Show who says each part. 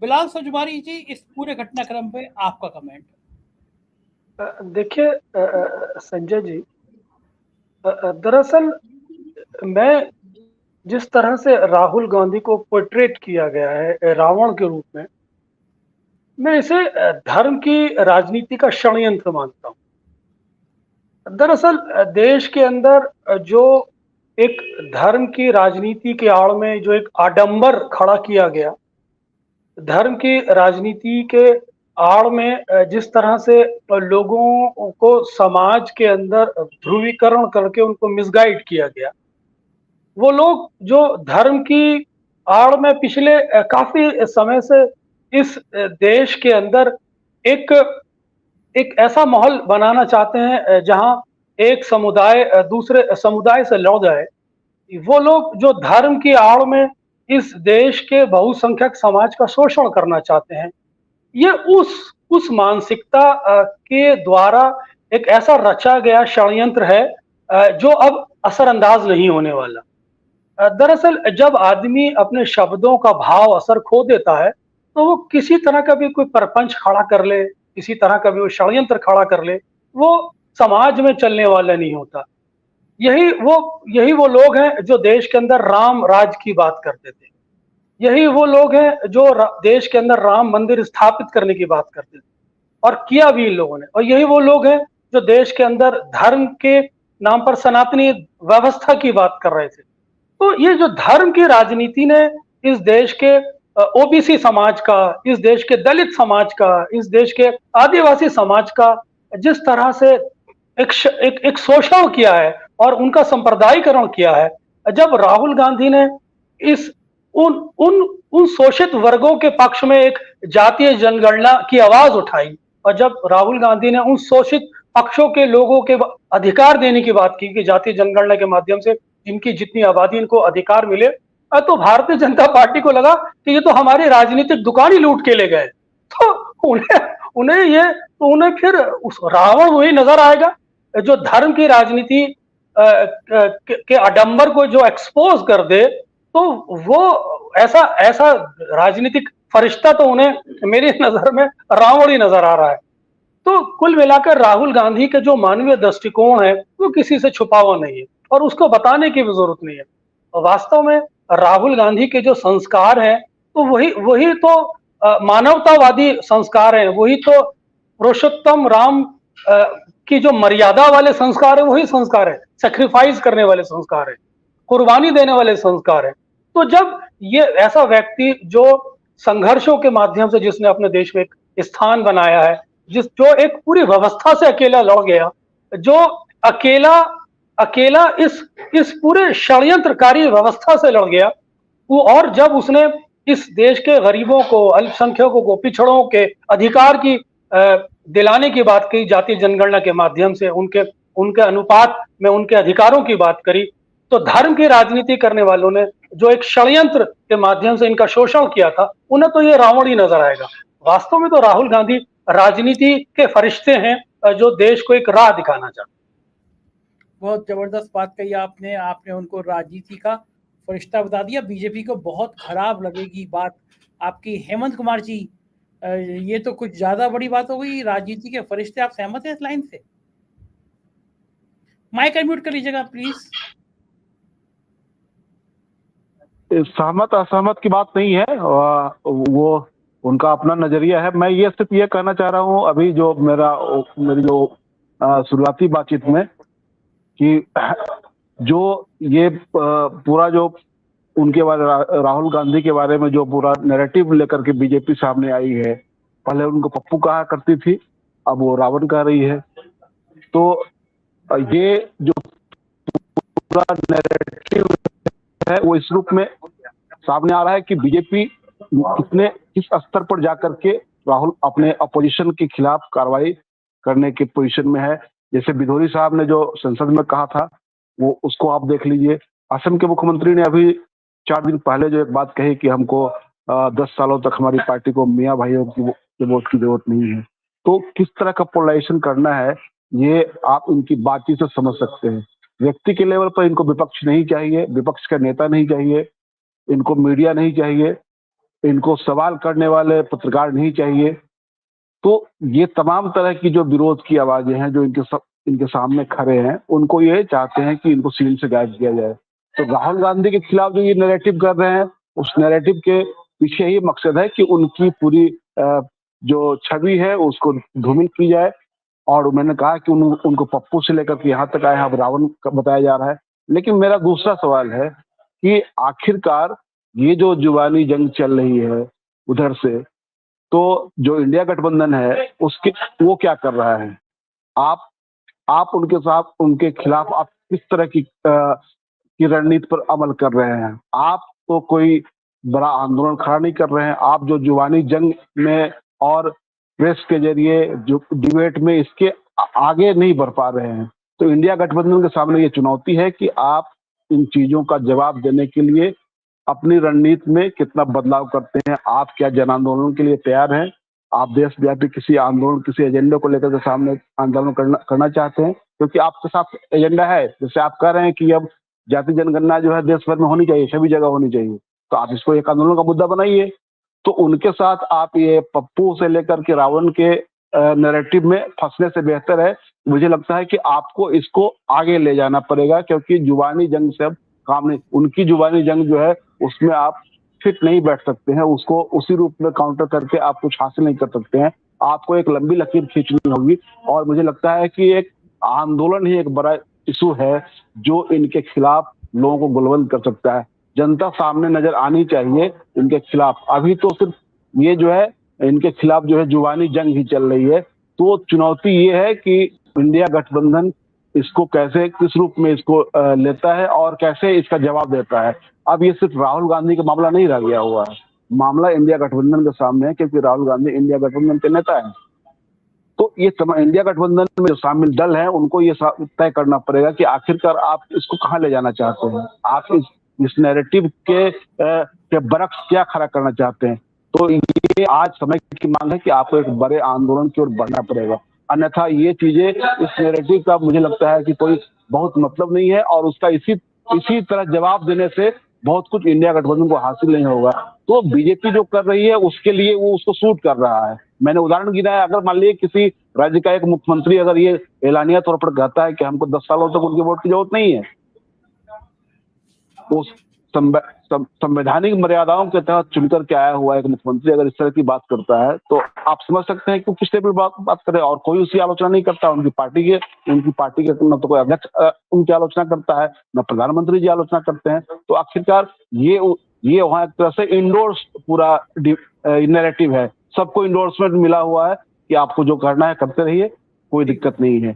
Speaker 1: बिलाल सुजमारी जी, इस पूरे घटनाक्रम पे आपका कमेंट।
Speaker 2: देखिए संजय जी, दरअसल मैं जिस तरह से राहुल गांधी को पोर्ट्रेट किया गया है रावण के रूप में, मैं इसे धर्म की राजनीति का षड्यंत्र मानता हूँ। दरअसल देश के अंदर जो एक धर्म की राजनीति के आड़ में जो एक आडंबर खड़ा किया गया, धर्म की राजनीति के आड़ में जिस तरह से लोगों को समाज के अंदर ध्रुवीकरण करके उनको मिसगाइड किया गया, वो लोग जो धर्म की आड़ में पिछले काफी समय से इस देश के अंदर एक एक ऐसा माहौल बनाना चाहते हैं जहां एक समुदाय दूसरे समुदाय से लड़ जाए, वो लोग जो धर्म की आड़ में इस देश के बहुसंख्यक समाज का शोषण करना चाहते हैं, ये उस मानसिकता के द्वारा एक ऐसा रचा गया षड्यंत्र है जो अब असरअंदाज नहीं होने वाला। दरअसल जब आदमी अपने शब्दों का भाव असर खो देता है, तो वो किसी तरह का भी कोई परपंच खड़ा कर ले, किसी तरह का भी वो षड्यंत्र खड़ा कर ले, वो समाज में चलने वाला नहीं होता। यही वो लोग हैं जो देश के अंदर राम राज की बात करते थे। यही वो लोग हैं जो देश के अंदर राम मंदिर स्थापित करने की बात करते थे, और किया भी इन लोगों ने। और यही वो लोग हैं जो देश के अंदर धर्म के नाम पर सनातनी व्यवस्था की बात कर रहे थे। तो ये जो धर्म की राजनीति ने इस देश के ओबीसी समाज का, इस देश के दलित समाज का, इस देश के आदिवासी समाज का जिस तरह से एक शोषण किया है और उनका संप्रदायीकरण किया है, जब राहुल गांधी ने इस उन उन उन शोषित वर्गों के पक्ष में एक जातीय जनगणना की आवाज उठाई, और जब राहुल गांधी ने उन शोषित पक्षों के लोगों के अधिकार देने की बात की कि जातीय जनगणना के माध्यम से इनकी जितनी आबादी इनको अधिकार मिले, तो भारतीय जनता पार्टी को लगा कि ये तो हमारी राजनीतिक दुकान ही लूट के ले गए। तो उन्हें उन्हें ये तो उन्हें फिर उस रावण वही नजर आएगा जो धर्म की राजनीति के आडंबर को जो एक्सपोज कर दे। तो वो ऐसा ऐसा राजनीतिक फरिश्ता तो उन्हें मेरी नजर में रावण ही नजर आ रहा है। तो कुल मिलाकर राहुल गांधी के जो मानवीय दृष्टिकोण है वो किसी से छुपा हुआ नहीं है, और उसको बताने की भी जरूरत नहीं है। वास्तव में राहुल गांधी के जो संस्कार हैं, तो वही वही तो मानवतावादी संस्कार हैं, वही तो पुरुषोत्तम राम की जो मर्यादा वाले संस्कार है, वही संस्कार है, सेक्रीफाइस करने वाले संस्कार है, कुर्बानी देने वाले संस्कार है। तो जब ये ऐसा व्यक्ति जो संघर्षों के माध्यम से जिसने अपने देश में एक स्थान बनाया है, जो एक पूरी व्यवस्था से अकेला लड़ गया, जो अकेला अकेला इस पूरे षड्यंत्रकारी व्यवस्था से लड़ गया, वो, और जब उसने इस देश के गरीबों को, अल्पसंख्यकों को, पिछड़ों के अधिकार की दिलाने की बात की, जातीय जनगणना के माध्यम से उनके उनके अनुपात में उनके अधिकारों की बात करी, तो धर्म की राजनीति करने वालों ने जो एक षड्यंत्र के माध्यम से इनका शोषण किया था, उन्हें तो ये रावण ही नजर आएगा। वास्तव में तो राहुल गांधी राजनीति के फरिश्ते हैं जो देश को एक राह दिखाना चाहते हैं।
Speaker 1: बहुत जबरदस्त बात कही आपने। आपने उनको राजनीति का फरिश्ता बता दिया। बीजेपी को बहुत खराब लगेगी बात आपकी। हेमंत कुमार जी, ये तो कुछ ज्यादा बड़ी बात हो गई। राजनीति के फरिश्ते, आप सहमत हैं इस लाइन से? माइक अनम्यूट कर लीजिएगा प्लीज।
Speaker 3: सहमत असहमत की बात नहीं है, वो उनका अपना नजरिया है। मैं ये सिर्फ ये कहना चाह रहा हूँ, अभी जो मेरी जो शुरुआती बातचीत में, कि जो ये पूरा जो उनके बारे, राहुल गांधी के बारे में जो पूरा नैरेटिव लेकर के बीजेपी सामने आई है, पहले उनको पप्पू कहा करती थी, अब वो रावण कह रही है। तो ये जो पूरा नैरेटिव है वो इस रूप में सामने आ रहा है कि बीजेपी किस स्तर पर जाकर के राहुल अपने अपोजिशन के खिलाफ कार्रवाई करने की पोजीशन में है। जैसे बिधोरी साहब ने जो संसद में कहा था, वो उसको आप देख लीजिए। असम के मुख्यमंत्री ने अभी 4 दिन पहले जो एक बात कही कि हमको 10 सालों तक हमारी पार्टी को मियाँ भाइयों की वोट की जरूरत नहीं है। तो किस तरह का पोलराइजेशन करना है, ये आप इनकी बातचीत से समझ सकते हैं। व्यक्ति के लेवल पर इनको विपक्ष नहीं चाहिए, विपक्ष का नेता नहीं चाहिए, इनको मीडिया नहीं चाहिए, इनको सवाल करने वाले पत्रकार नहीं चाहिए। तो ये तमाम तरह की जो विरोध की आवाजें हैं जो इनके सामने खड़े हैं, उनको ये चाहते हैं कि इनको सीन से गायब किया जाए। तो राहुल गांधी के खिलाफ जो ये नैरेटिव कर रहे हैं, उस नैरेटिव के पीछे ही मकसद है कि उनकी पूरी जो छवि है उसको धूमिल की जाए। और मैंने कहा कि उनको पप्पू से लेकर के यहाँ तक आए, अब रावण बताया जा रहा है। लेकिन मेरा दूसरा सवाल है कि आखिरकार ये जो जुबानी जंग चल रही है उधर से, तो जो इंडिया गठबंधन है उसके वो क्या कर रहा है? आप उनके खिलाफ आप किस तरह की रणनीति पर अमल कर रहे हैं? आप तो कोई बड़ा आंदोलन खड़ा नहीं कर रहे हैं। आप जो जुबानी जंग में और प्रेस के जरिए जो डिबेट में इसके आगे नहीं बढ़ पा रहे हैं। तो इंडिया गठबंधन के सामने ये चुनौती है कि आप इन चीजों का जवाब देने के लिए अपनी रणनीति में कितना बदलाव करते हैं। आप क्या जन आंदोलन के लिए तैयार हैं? आप देशव्यापी किसी आंदोलन, किसी एजेंडे को लेकर के सामने आंदोलन करना चाहते हैं? क्योंकि आपके साथ एजेंडा है, जैसे आप कह रहे हैं कि अब जाति जनगणना जो है देश भर में होनी चाहिए, सभी जगह होनी चाहिए, तो आप इसको एक आंदोलन का मुद्दा बनाइए। तो उनके साथ आप ये पप्पू से लेकर के रावण के नैरेटिव में फंसने से बेहतर है, मुझे लगता है कि आपको इसको आगे ले जाना पड़ेगा। क्योंकि जुबानी जंग से अब काम नहीं, उनकी जुबानी जंग जो है उसमें आप फिट नहीं बैठ सकते हैं, उसको उसी रूप में काउंटर करके आप कुछ हासिल नहीं कर सकते हैं। आपको एक लंबी लकीर खींचनी होगी। और मुझे लगता है कि एक आंदोलन ही एक बड़ा इशू है जो इनके खिलाफ लोगों को गुलवंद कर सकता है। जनता सामने नजर आनी चाहिए इनके खिलाफ। अभी तो सिर्फ ये जो है इनके खिलाफ जो है जुबानी जंग ही चल रही है। तो चुनौती ये है कि इंडिया गठबंधन इसको कैसे, किस रूप में इसको लेता है और कैसे इसका जवाब देता है। अब ये सिर्फ राहुल गांधी का मामला नहीं रह गया हुआ है, मामला इंडिया गठबंधन के सामने है, क्योंकि राहुल गांधी इंडिया गठबंधन के नेता है। तो ये इंडिया गठबंधन में जो शामिल दल है उनको ये तय करना पड़ेगा कि आखिरकार आप इसको कहाँ ले जाना चाहते हैं। आप इस नैरेटिव के बरक्स क्या खड़ा करना चाहते हैं। तो ये आज समय की मांग है कि आपको एक बड़े आंदोलन की ओर बढ़ना पड़ेगा। अन्यथा ये चीजें, इस नैरेटिव का मुझे लगता है कि कोई बहुत मतलब नहीं है और उसका इसी तरह जवाब देने से बहुत कुछ इंडिया गठबंधन को हासिल नहीं होगा। तो बीजेपी जो कर रही है उसके लिए वो उसको सूट कर रहा है। मैंने उदाहरण गिनाया, अगर मान लीजिए किसी राज्य का एक मुख्यमंत्री अगर ये एलानिया तौर पर कहता है कि हमको 10 सालों तक उनके वोट की जरूरत नहीं है, तो संवैधानिक मर्यादाओं के तहत चुनकर के आया हुआ एक मुख्यमंत्री अगर इस तरह की बात करता है तो आप समझ सकते हैं कि किस तरह की बात करे। और कोई उसकी आलोचना नहीं करता, उनकी पार्टी के न तो कोई अध्यक्ष उनकी आलोचना करता है, न प्रधानमंत्री जी आलोचना करते हैं। तो आखिरकार ये वहां एक तरह से इंडोर्स पूरा नैरेटिव है, सबको इंडोर्समेंट मिला हुआ है कि आपको जो करना है करते रहिए, कोई दिक्कत नहीं है।